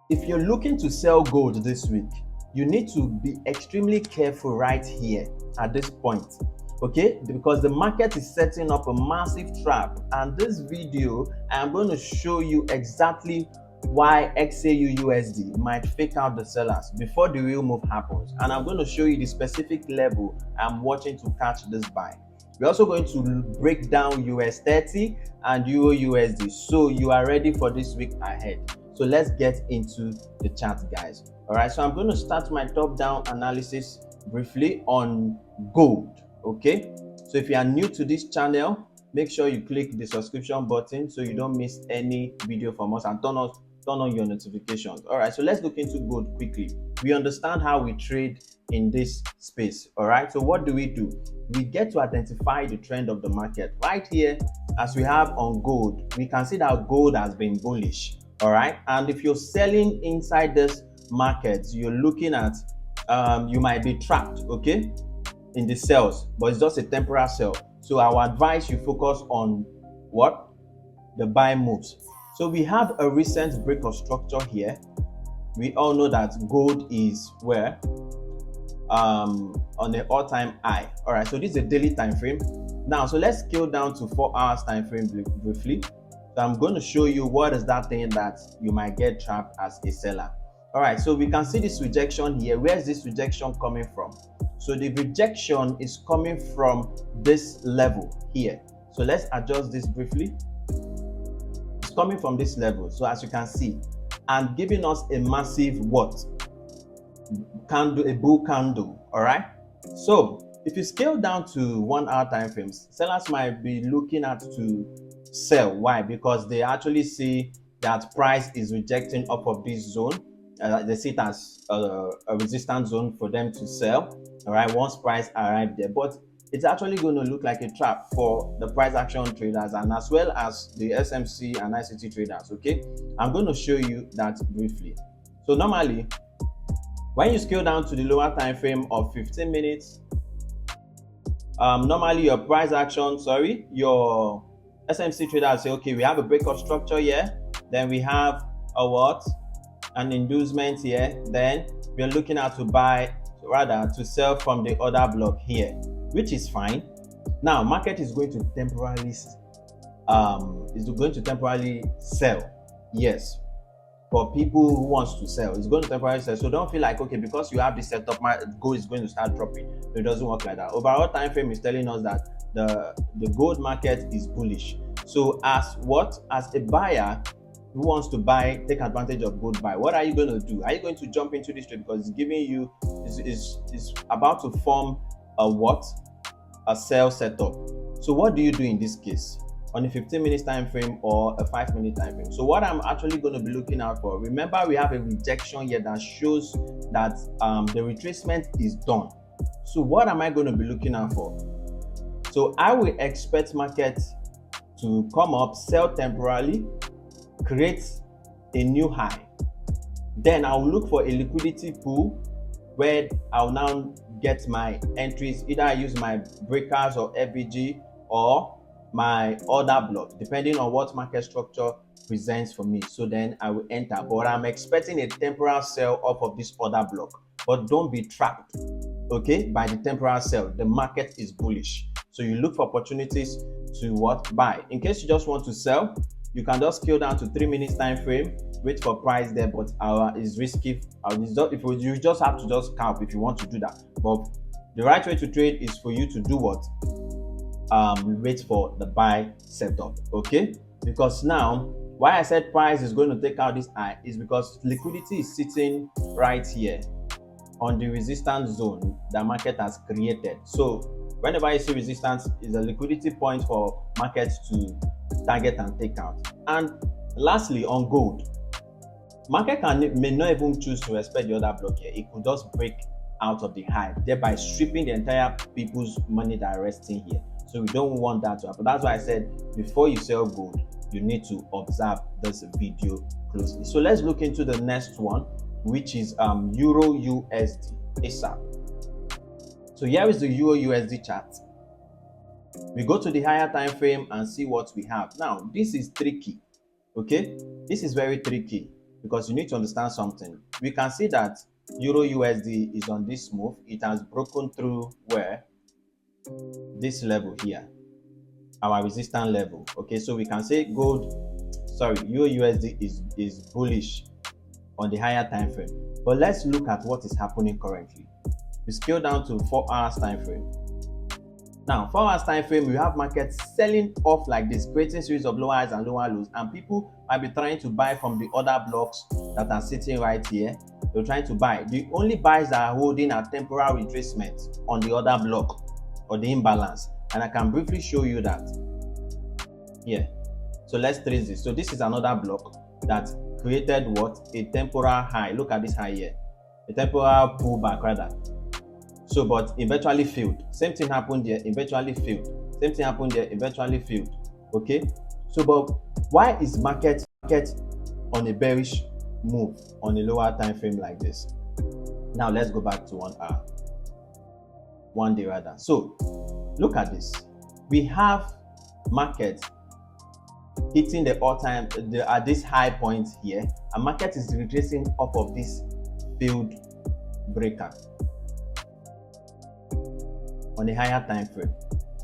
If you're looking to sell gold this week, you need to be extremely careful right here at this point, okay? Because the market is setting up a massive trap, and this video I am going to show you exactly why XAUUSD might fake out the sellers before the real move happens, and I'm going to show you the specific level I'm watching to catch this buy. We're also going to break down US30 and EURUSD, so you are ready for this week ahead. So let's get into the chart, guys. All right, so I'm going to start my top-down analysis briefly on gold. Okay, so if you are new to this channel, make sure you click the subscription button so you don't miss any video from us, and turn on your notifications. All right, so let's look into gold quickly. We understand how we trade in this space. All right, so what do? We get to identify the trend of the market right here. As we have on gold, we can see that gold has been bullish. All right, and if you're selling inside this market, you're looking at you might be trapped, okay, in the sales, but it's just a temporary sell. So I would advise you focus on what? The buy moves. So we have a recent break of structure here. We all know that gold is where on an all-time high. All right, so this is a daily time frame. Now, so let's scale down to 4 hours time frame briefly. So I'm going to show you what is that thing that you might get trapped as a seller. All right, so we can see this rejection here. Where is this rejection coming from? So the rejection is coming from this level here. So let's adjust this briefly. It's coming from this level. So as you can see, and giving us a massive what? Candle, a bull candle. All right. So if you scale down to 1 hour time frames, sellers might be looking at to sell. Why? Because they actually see that price is rejecting up of this zone. They see it as a resistance zone for them to sell. All right, once price arrive there, but it's actually going to look like a trap for the price action traders and as well as the SMC and ICT traders. Okay, I'm going to show you that briefly. So normally, when you scale down to the lower time frame of 15 minutes, normally your price action, your SMC traders say, okay, we have a breakout structure here, then we have a what? An inducement here, then we're looking at to buy, rather to sell from the other block here, which is fine. Now, market is going to temporarily sell. Yes, for people who wants to sell, it's going to temporarily sell. So don't feel like, okay, because you have this setup, my gold is going to start dropping. It doesn't work like that. Overall time frame is telling us that the gold market is bullish. So as a buyer who wants to buy, take advantage of gold buy, what are you going to do? Are you going to jump into this trade because it's giving you is about to form a sell setup? So what do you do in this case on a 15 minutes time frame or a 5-minute time frame? So what I'm actually going to be looking out for, remember we have a rejection here that shows that the retracement is done. So what am I going to be looking out for? So I will expect market to come up, sell temporarily, create a new high. Then I'll look for a liquidity pool where I'll now get my entries. Either I use my breakers or FVG or my order block, depending on what market structure presents for me. So then I will enter, but I'm expecting a temporary sell off of this order block. But don't be trapped, okay, by the temporary sell. The market is bullish, so you look for opportunities to buy. In case you just want to sell, you can just scale down to 3 minutes time frame, wait for price there, but is risky. You just have to just scalp if you want to do that. But the right way to trade is for you to do what? Wait for the buy setup, okay? Because now, why I said price is going to take out this high is because liquidity is sitting right here on the resistance zone that market has created. So whenever you see resistance, is a liquidity point for markets to target and take out. And lastly, on gold, market may not even choose to respect the other block here. It could just break out of the high, thereby stripping the entire people's money that are resting here. So we don't want that to happen. That's why I said before you sell gold, you need to observe this video closely. So let's look into the next one, which is EURUSD ASAP. So here is the EURUSD chart. We go to the higher time frame and see what we have. Now, this is tricky, okay? This is very tricky because you need to understand something. We can see that Euro USD is on this move. It has broken through where this level here, our resistance level. Okay, so we can say Euro USD is bullish on the higher time frame. But let's look at what is happening currently. We scale down to 4 hours time frame. Now, 4 hours time frame, we have markets selling off like this, creating series of lower highs and lower lows, and people might be trying to buy from the other blocks that are sitting right here. They're trying to buy. The only buys that are holding are temporal retracement on the other block or the imbalance, and I can briefly show you that here. So let's trace this. So this is another block that created what? A temporal high. Look at this high here, a temporal pullback rather. So, but eventually failed. Same thing happened there, eventually failed. Same thing happened there, eventually failed. Okay. So, but why is market on a bearish move on a lower time frame like this? Now let's go back to 1 hour, 1 day rather. So look at this. We have market hitting the all-time at this high point here, and market is retracing off of this failed breaker on a higher time frame,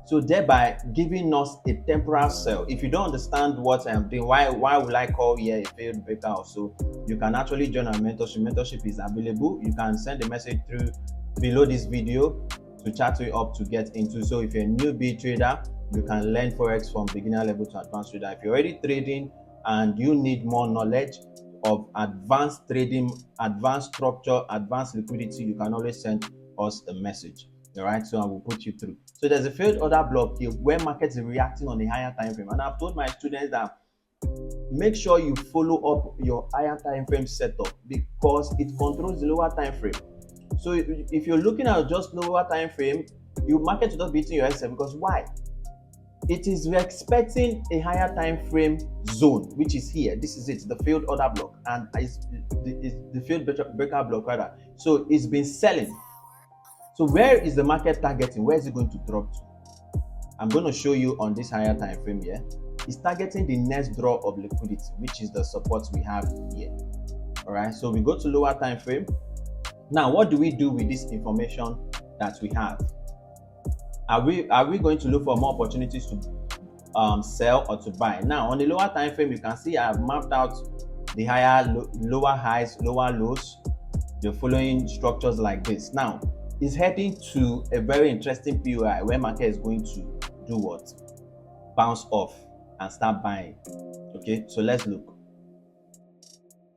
so thereby giving us a temporal sell. If you don't understand what I'm doing, why would I call here a failed breaker also, you can actually join our mentorship. Mentorship is available. You can send a message through below this video to chat you up to get into. So if you're a newbie trader, you can learn Forex from beginner level to advanced trader. If you're already trading and you need more knowledge of advanced trading, advanced structure, advanced liquidity, you can always send us a message. All right, so I will put you through. So there's a failed order block here where markets are reacting on a higher time frame, and I've told my students that make sure you follow up your higher time frame setup because it controls the lower time frame. So if you're looking at just lower time frame, your market will not be hitting your Excel. Because why? It is expecting a higher time frame zone, which is here. This is it, the failed order block, and it's the failed breaker block rather. So it's been selling. So where is the market targeting? Where is it going to drop to? I'm going to show you on this higher time frame here. It's targeting the next draw of liquidity, which is the support we have here. All right, so we go to lower time frame. Now, what do we do with this information that we have? Are we going to look for more opportunities to sell or to buy? Now, on the lower time frame, you can see I've mapped out the lower highs, lower lows, the following structures like this. Now, it's heading to a very interesting POI where market is going to do what? Bounce off and start buying. Okay, so let's look.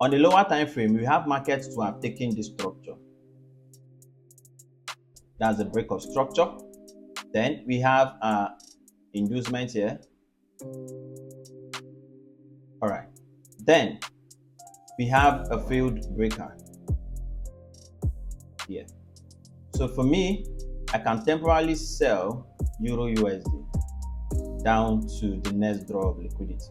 On the lower time frame, we have markets to have taken this structure. That's a break of structure. Then we have inducement here. All right. Then we have a failed breaker here. So for me, I can temporarily sell Euro USD down to the next draw of liquidity.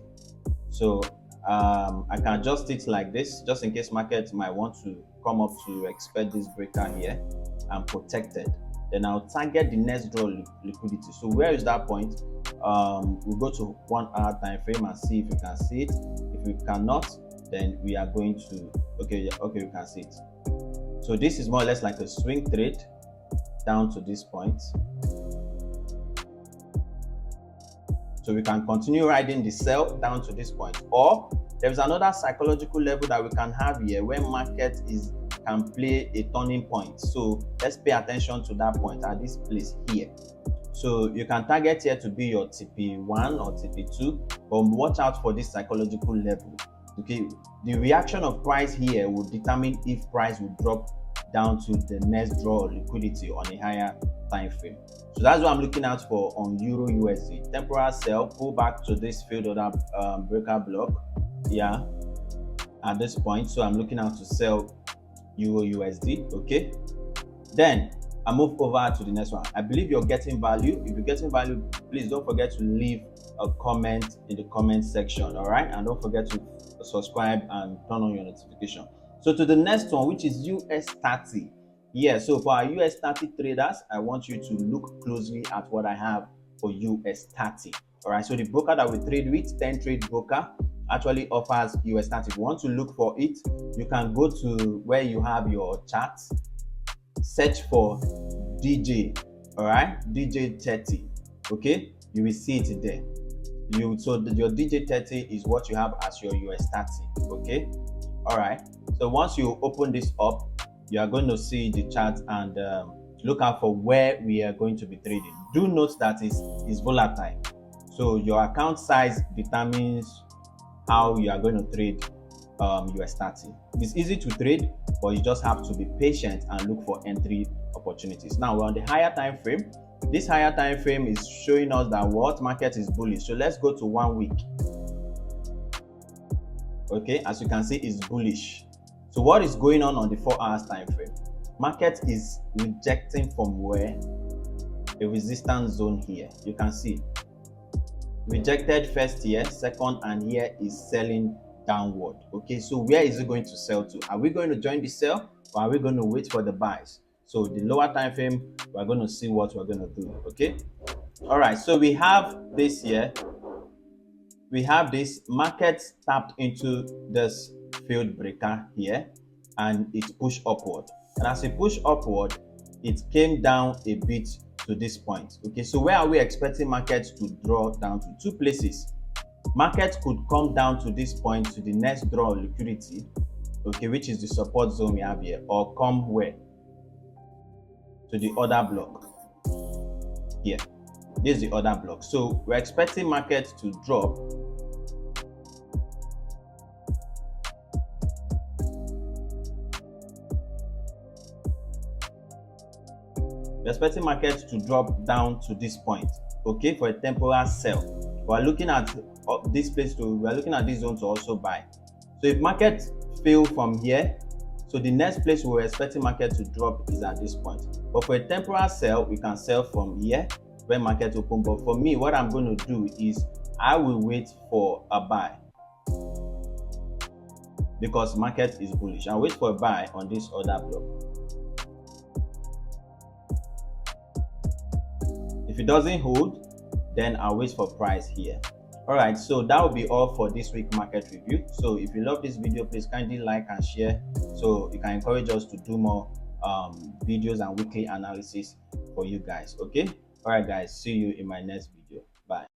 So I can adjust it like this, just in case market might want to come up to expect this breaker here and protected. Then I'll target the next draw liquidity. So where is that point? We'll go to 1 hour time frame and see if we can see it. If we cannot, then we are going to okay, we can see it. So this is more or less like a swing trade down to this point. So we can continue riding the sell down to this point, or there's another psychological level that we can have here where market can play a turning point. So let's pay attention to that point at this place here. So you can target here to be your TP1 or TP2, but watch out for this psychological level. Okay, the reaction of price here will determine if price will drop down to the next draw of liquidity on a higher time frame. So that's what I'm looking out for on Euro USD. Temporal sell, pull back to this failed order breaker block. Yeah, at this point. So I'm looking out to sell Euro USD. Okay, then I move over to the next one. I believe you're getting value. If you're getting value, please don't forget to leave a comment in the comment section. All right, and don't forget to subscribe and turn on your notification. So to the next one, which is US30. Yeah, so for our US30 traders, I want you to look closely at what I have for US30. All right, so the broker that we trade with, TENTRADE broker, actually offers US30. If you want to look for it, you can go to where you have your charts, search for DJ, all right, DJ30. Okay, you will see it there. Your DJ30 is what you have as your US30. Okay, all right. So once you open this up, you are going to see the chart and look out for where we are going to be trading. Do note that it's volatile, so your account size determines how you are going to trade US30. It's easy to trade, but you just have to be patient and look for entry opportunities. Now we're on the higher time frame. This higher time frame is showing us that what market is bullish. So let's go to 1 week. Okay, as you can see, it's bullish. So what is going on the 4 hours time frame? Market is rejecting from where? A resistance zone here. You can see rejected first here, second, and here is selling downward. Okay, so where is it going to sell to? Are we going to join the sell, or are we going to wait for the buys? So the lower time frame, we're going to see what we're going to do. Okay, all right, so we have this here. We have this market tapped into this field breaker here, and it pushed upward, and as it pushed upward, it came down a bit to this point. Okay, so where are we expecting markets to draw down to? Two places. Market could come down to this point, to the next draw of liquidity, okay, which is the support zone we have here, or come where? To the other block here. This is the other block. So we're expecting market to drop down to this point, okay, for a temporary sell. We're looking at this place we're looking at this zone to also buy. So if market fail from here, so the next place we're expecting market to drop is at this point. But for a temporary sell, we can sell from here when market open. But for me, what I'm going to do is I will wait for a buy, because market is bullish. I'll wait for a buy on this other block. If it doesn't hold, then I'll wait for price here. All right, so that will be all for this week market review. So if you love this video, please kindly like and share, so you can encourage us to do more videos and weekly analysis for you guys. Okay, all right guys, see you in my next video. Bye.